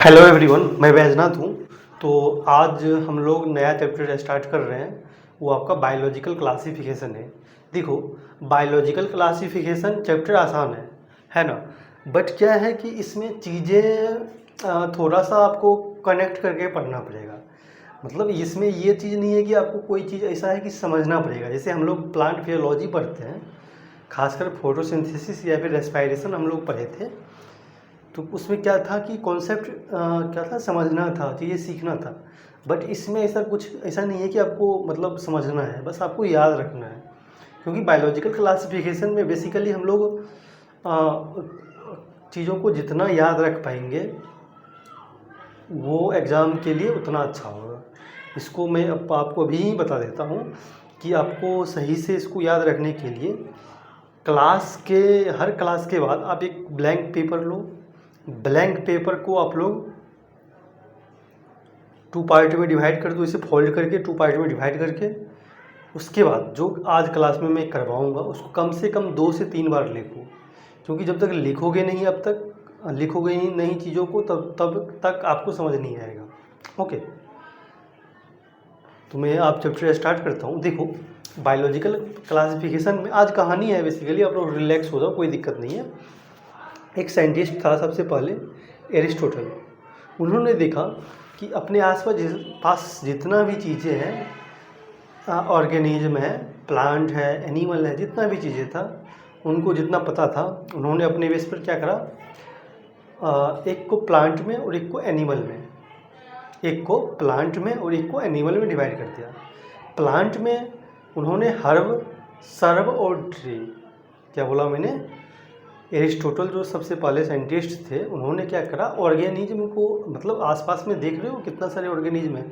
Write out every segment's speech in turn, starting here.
Hello everyone, मैं वैजनाथ हूँ। तो आज हम लोग नया चैप्टर स्टार्ट कर रहे हैं, वो आपका बायोलॉजिकल क्लासिफिकेशन है। देखो, बायोलॉजिकल क्लासिफिकेशन चैप्टर आसान है ना। बट क्या है कि इसमें चीज़ें थोड़ा सा आपको कनेक्ट करके पढ़ना पड़ेगा। मतलब इसमें ये चीज़ नहीं है कि आपको कोई चीज़ ऐसा है कि समझना पड़ेगा। जैसे हम लोग प्लांट फिजियोलॉजी पढ़ते हैं, खासकर फोटोसिंथेसिस या फिर रेस्पिरेशन हम लोग पढ़े थे। तो उसमें क्या था कि कॉन्सेप्ट क्या था, समझना था, चीज़ें सीखना था। बट इसमें ऐसा कुछ ऐसा नहीं है कि आपको मतलब समझना है, बस आपको याद रखना है। क्योंकि बायोलॉजिकल क्लासिफिकेशन में बेसिकली हम लोग चीज़ों को जितना याद रख पाएंगे वो एग्ज़ाम के लिए उतना अच्छा होगा। इसको मैं अब आपको अभी ही बता देता हूँ कि आपको सही से इसको याद रखने के लिए हर क्लास के बाद आप एक ब्लैंक पेपर लो। ब्लैंक पेपर को आप लोग 2 पार्ट में डिवाइड कर दो, इसे फोल्ड करके 2 पार्ट में डिवाइड करके उसके बाद जो आज क्लास में मैं करवाऊँगा उसको कम से कम 2 से 3 बार लिखो। क्योंकि जब तक लिखोगे नहीं लिखोगे ही नहीं चीज़ों को तब तक आपको समझ नहीं आएगा। ओके, तो मैं आप चैप्टर स्टार्ट करता हूँ। देखो, बायोलॉजिकल क्लासिफिकेशन में आज कहानी है, बेसिकली आप लोग रिलैक्स हो जाओ, कोई दिक्कत नहीं है। एक साइंटिस्ट था सबसे पहले, एरिस्टोटल। उन्होंने देखा कि अपने पास जितना भी चीज़ें हैं, ऑर्गेनिज्म है, प्लांट है, एनिमल है, जितना भी चीज़ें था उनको जितना पता था, उन्होंने अपने बेस पर क्या करा, एक को प्लांट में और एक को एनिमल में, एक को प्लांट में और एक को एनिमल में डिवाइड कर दिया। प्लांट में उन्होंने हर्ब, सर्ब और ट्री, क्या बोला मैंने, एरिस्टोटल जो सबसे पहले साइंटिस्ट थे, उन्होंने क्या करा, ऑर्गेनिज्म को, मतलब आसपास में देख रहे हो कितना सारे ऑर्गेनिज्म है,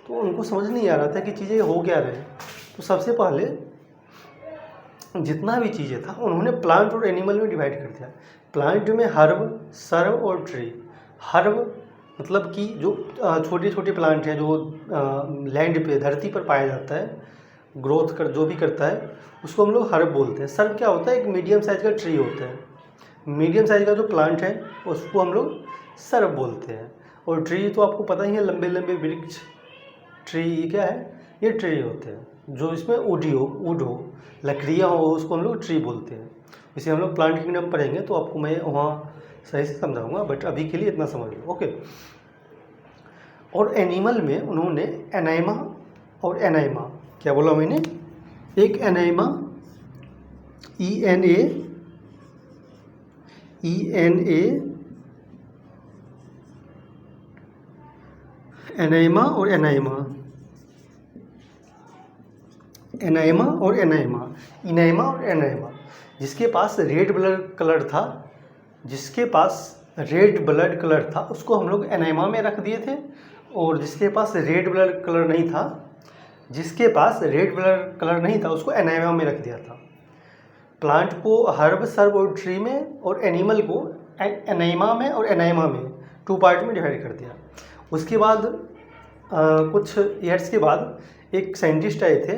तो उनको समझ नहीं आ रहा था कि चीज़ें हो क्या रहे। तो सबसे पहले जितना भी चीज़ें था उन्होंने प्लांट और एनिमल में डिवाइड कर दिया। प्लांट में हर्ब, सर्ब और ट्री। हर्ब मतलब कि जो छोटे छोटे प्लांट हैं, जो लैंड पे, धरती पर पाया जाता है, ग्रोथ कर जो भी करता है, उसको हम लोग हर्ब बोलते हैं। सर्ब क्या होता है, एक मीडियम साइज का ट्री होता है। मीडियम साइज का जो प्लांट है उसको हम लोग सर्ब बोलते हैं। और ट्री तो आपको पता ही है, लंबे लंबे वृक्ष, ट्री ये क्या है, ये ट्री होते हैं। जो इसमें वुड हो, लकड़ियाँ हो, उसको हम लोग ट्री बोलते हैं। इसे हम लोग प्लांट किंगडम पढ़ेंगे तो आपको मैं वहाँ सही से समझाऊंगा, बट अभी के लिए इतना समझ लो। ओके, और एनिमल में उन्होंने एनाइमा और एनाइमा, क्या बोला मैंने, एक एनाइमा, ENA एनाइमा और एनाइमा, एनाइमा और एनाइमा, इनाइमा और एनाइमा। जिसके पास रेड ब्लड कलर था, जिसके पास रेड ब्लड कलर था उसको हम लोग एनाइमा में रख दिए थे। और जिसके पास रेड ब्लड कलर नहीं था, जिसके पास रेड ब्लड कलर नहीं था उसको एनाइमा में रख दिया था। प्लांट को हर्ब, सर्ब और ट्री में, और एनिमल को एनाइमा में और एनाइमा में 2 पार्ट में डिवाइड कर दिया। उसके बाद कुछ ईयर्स के बाद एक साइंटिस्ट आए थे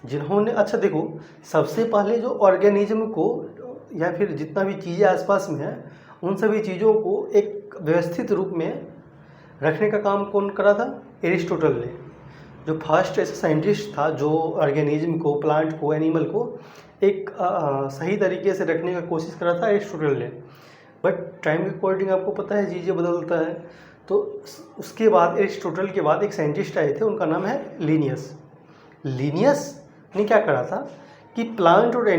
जिन्होंने, अच्छा देखो, सबसे पहले जो ऑर्गेनिज्म को या फिर जितना भी चीज़ें आसपास में है उन सभी चीज़ों को एक व्यवस्थित रूप में रखने का काम कौन करा था, एरिस्टोटल ने। जो फर्स्ट ऐसा साइंटिस्ट था जो ऑर्गेनिज्म को, प्लांट को, एनिमल को एक सही तरीके से रखने का कोशिश करा था, एरिस्टोटल ने। बट टाइम के अकॉर्डिंग आपको पता है चीज़ें बदलता है। तो उसके बाद एरिस्टोटल के बाद एक साइंटिस्ट आए थे, उनका नाम है लीनियस। लीनियस ने क्या करा था कि प्लांट और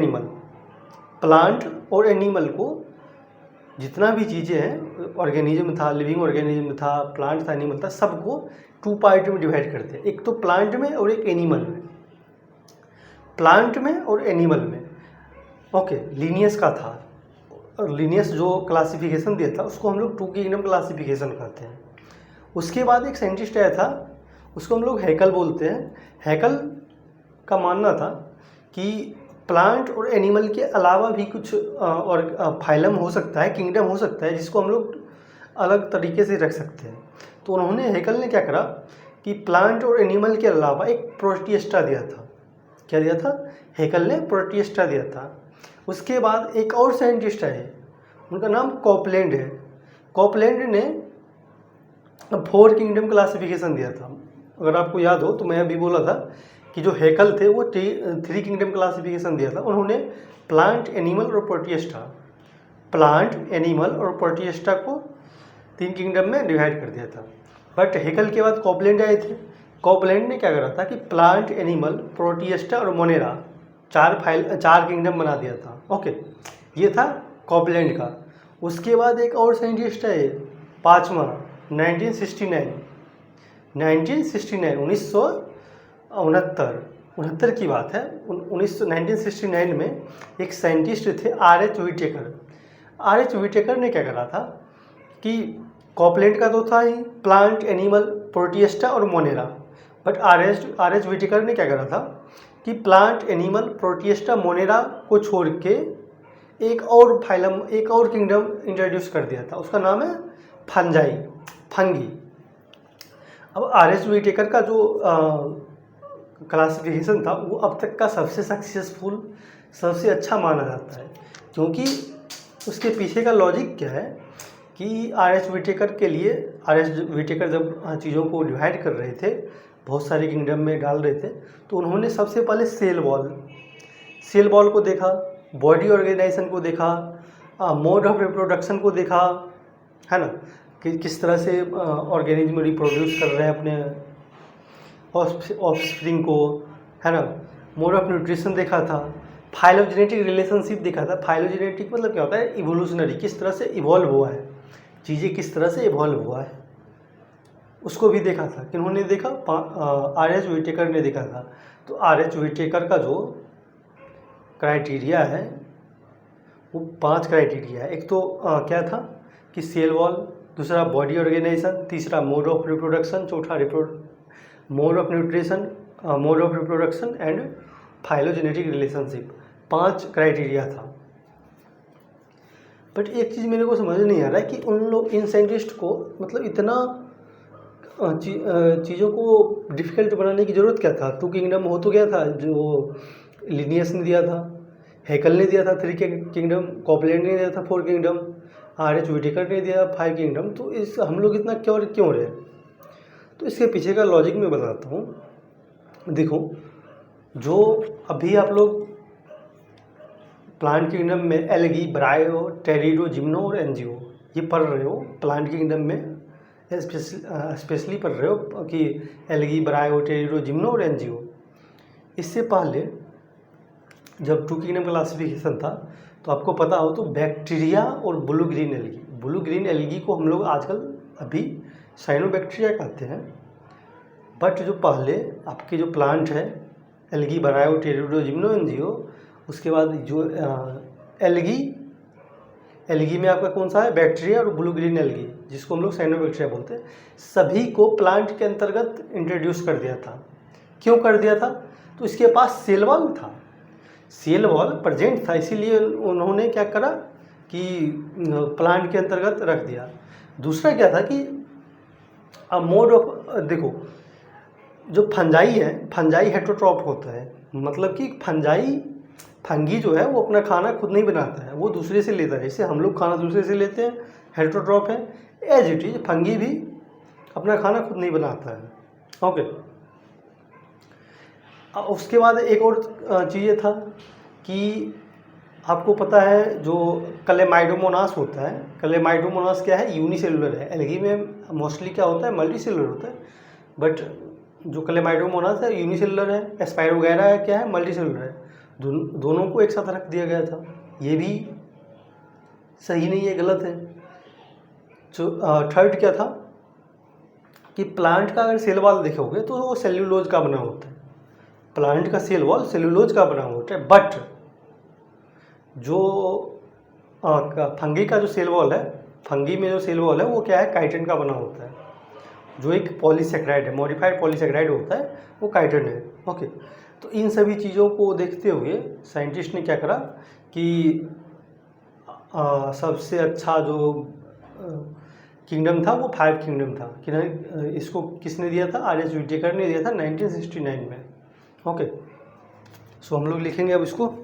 एनिमल को, जितना भी चीज़ें हैं, ऑर्गेनिज्म था, लिविंग ऑर्गेनिज्म था, प्लांट था, एनिमल था, सबको 2 पार्ट में डिवाइड करते हैं, एक तो प्लांट में और एक एनिमल में। प्लांट में और एनिमल में, ओके, लीनियस का था। और लीनियस जो क्लासिफिकेशन दिया था उसको हम लोग 2 किंगडम क्लासिफिकेशन कहते हैं। उसके बाद एक साइंटिस्ट आया था, उसको हम लोग हैकल बोलते हैं। हैकल का मानना था कि प्लांट और एनिमल के अलावा भी कुछ और फाइलम हो सकता है, किंगडम हो सकता है, जिसको हम लोग अलग तरीके से रख सकते हैं। तो उन्होंने, हैकल ने क्या करा कि प्लांट और एनिमल के अलावा एक प्रोटिएस्टा दिया था। क्या दिया था, हैकल ने प्रोटिएस्टा दिया था। उसके बाद एक और साइंटिस्ट आए, उनका नाम कॉपलैंड है। कॉपलैंड ने अब 4 किंगडम क्लासिफिकेशन दिया था। अगर आपको याद हो तो मैं अभी बोला था कि जो हैकल थे वो 3 किंगडम क्लासिफिकेशन दिया था। उन्होंने प्लांट, एनिमल और प्रोटिएस्टा को 3 किंगडम में डिवाइड कर दिया था। बट हैकल के बाद कॉपलैंड आए थे। कॉपलैंड ने क्या करा था कि प्लांट, एनिमल, प्रोटिएस्टा और मोनेरा 4 किंगडम बना दिया था। ओके, ये था कॉपलैंड का। उसके बाद एक और साइंटिस्ट है, 5वां, 1969 की बात है। 1969 में एक साइंटिस्ट थे RH विटेकर। RH विटेकर ने क्या करा था कि कॉपलैंड का तो था ही प्लांट, एनिमल, प्रोटिएस्टा और मोनेरा, बट RH विटेकर ने क्या करा था कि प्लांट, एनिमल, प्रोटिएस्टा, मोनेरा को छोड़ के एक और किंगडम इंट्रोड्यूस कर दिया था। उसका नाम है फंगी। अब RH विटेकर का जो क्लासिफिकेशन था वो अब तक का सबसे सक्सेसफुल, सबसे अच्छा माना जाता है, क्योंकि उसके पीछे का लॉजिक क्या है कि RH विटेकर जब चीज़ों को डिवाइड कर रहे थे, बहुत सारे किंगडम में डाल रहे थे, तो उन्होंने सबसे पहले सेल वॉल को देखा, बॉडी ऑर्गेनाइजेशन को देखा, मोड ऑफ रिप्रोडक्शन को देखा, है ना, कि किस तरह से ऑर्गेनिज्म रिप्रोड्यूस कर रहे हैं अपने ऑफस्प्रिंग को, है ना। मोड ऑफ न्यूट्रिशन देखा था, फाइलोजेनेटिक रिलेशनशिप देखा था। फाइलोजेनेटिक मतलब क्या होता है, इवोल्यूशनरी, किस तरह से इवॉल्व हुआ है, चीज़ें किस तरह से इवॉल्व हुआ है, उसको भी देखा था। किन्होंने देखा, RH विटेकर ने देखा था। तो RH विटेकर का जो क्राइटेरिया है वो 5 क्राइटेरिया है। एक तो क्या था कि सेल वॉल, दूसरा बॉडी ऑर्गेनाइजेशन, तीसरा मोड ऑफ रिप्रोडक्शन, चौथा mode of nutrition, mode of reproduction and phylogenetic relationship. 5 criteria था। बट एक चीज़ मेरे को समझ नहीं आ रहा है कि इन साइंटिस्ट को मतलब इतना चीज़ों को डिफ़िकल्ट बनाने की ज़रूरत क्या था। 2 किंगडम हो तो गया था, जो लिनियस ने दिया था, हैकल ने दिया था 3 किंगडम, कॉपलैंड ने दिया था 4 किंगडम, RH विटेकर ने दिया 5 किंगडम। तो इस हम लोग इतना क्यों रहे। तो इसके पीछे का लॉजिक मैं बताता हूँ। देखो, जो अभी आप लोग प्लांट किंगडम में एल्गी, ब्रायो, टेरिडो, जिम्नो और एंजियो ये पढ़ रहे हो, प्लांट किंगडम में स्पेशली पढ़ रहे हो कि एल्गी, ब्रायो, टेरिडो, जिम्नो और एंजियो। इससे पहले जब 2 किंगडम क्लासिफिकेशन था तो आपको पता हो तो बैक्टीरिया और ब्लू ग्रीन एल्गी को हम लोग आजकल अभी साइनोबैक्टीरिया कहते हैं। बट जो पहले आपके जो प्लांट है एल्गी, ब्रायो, टेरिडो, जिम्नो, एंजियो, उसके बाद जो एल्गी में आपका कौन सा है, बैक्टीरिया और ब्लू ग्रीन एल्गी, जिसको हम लोग साइनोबैक्टीरिया बोलते हैं, सभी को प्लांट के अंतर्गत इंट्रोड्यूस कर दिया था। क्यों कर दिया था, तो इसके पास सेल वॉल प्रेजेंट था, इसीलिए उन्होंने क्या करा कि प्लांट के अंतर्गत रख दिया। दूसरा क्या था कि मोड ऑफ, देखो जो फंजाई हेटरोट्रॉफ होता है, मतलब कि फंगी जो है वो अपना खाना खुद नहीं बनाता है, वो दूसरे से लेता है। जैसे हम लोग खाना दूसरे से लेते हैं, हेटरोट्रॉफ है, एज इट इज फंगी भी अपना खाना खुद नहीं बनाता है। ओके, उसके बाद एक और चीज़ था कि आपको पता है जो क्लेमाइडोमोनास होता है, क्लेमाइडोमोनास क्या है, यूनिसेलुलर है। एल्गी में मोस्टली क्या होता है, मल्टीसेलुलर होता है, बट जो क्लेमाइडोमोनास है यूनिसेलुलर है। एस्पाइरोगैरा क्या है, मल्टीसेलुलर है। दोनों को एक साथ रख दिया गया था, ये भी सही नहीं है, गलत है। जो थर्ड क्या था कि प्लांट का अगर सेल वॉल देखोगे तो वो सेल्यूलोज का बना होता है, प्लांट का सेल वॉल सेल्यूलोज का बना होता है। बट जो फंगी का जो सेल वॉल है, फंगी में जो सेल वॉल है वो क्या है, काइटिन का बना होता है, जो एक पॉलीसेक्राइड है, मॉडिफाइड पॉलीसेक्राइड होता है, वो काइटिन है। ओके, तो इन सभी चीज़ों को देखते हुए साइंटिस्ट ने क्या करा कि सबसे अच्छा जो किंगडम था वो 5 किंगडम था। इसको किसने दिया था, RH विटेकर ने दिया था 1969 में। ओके, सो हम लोग लिखेंगे अब इसको।